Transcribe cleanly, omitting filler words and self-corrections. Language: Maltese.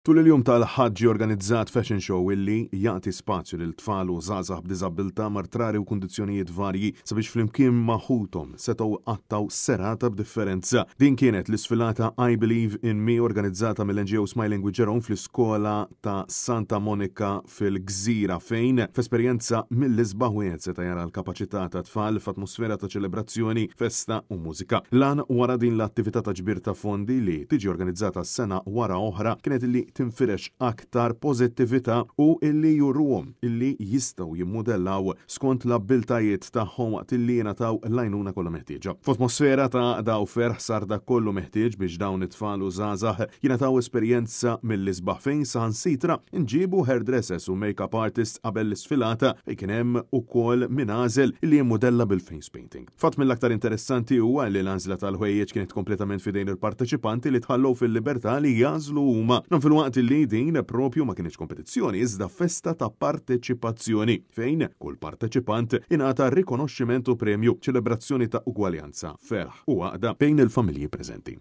Tul il-jum tal-ħaġġi organizzat fashion show illi jagħti spazju lil tfal u żgħażagħ b'diżabilità martrari u kundizzjonijiet varji sabiex flimkien magħhudhom setgħu qattaw serata b'differenza. Din kienet l-isfilata I Believe in Me organizzata mill-NGO Smiling with Jerome fl-iskola ta' Santa Monica fil-Gżira fejn f'esperjenza mill-isbaħ wieħed seta' jara l-kapaċità ta' tfal f'atmosfera ta' ċelebrazzjoni, festa u mużika. Lan wara din l-attività ta' ġbir ta' fondi li tiġi organizzata sena wara oħra kienet illi tinfirex aktar pożittività u illi jurruhom illi jistgħu jimmodellaw skont l-abbiltajiet tagħhom waqt illi jingħataw l-għajnuna kollha meħtieġa. F'atmosfera ta' daw ferħ sar dak kollu meħtieġ biex dawn it-tfal u żgħażagħ jingħataw esperjenza mill-isbaħ fejn saħansitra inġiebu hairdressers u make-up artists qabel l-isfilata fejn kien hemm ukoll min għażel illi jimmodella bil-face painting. Fatt mill-aktar interessanti huwa li l-għażla tal-ħwejjeġ kienet kompletament fidejn il-parteċipanti li tħallew fil-libertà li jażlu huma. Waqt li din propju ma kienx kompetizzjoni iżda festa ta' parteċipazzjoni fejn kull parteċipant ingħata rikonoxximent u premju ċelebrazzjoni ta' ugwaljanza, ferħ u għaqda bejn il-familji preżenti.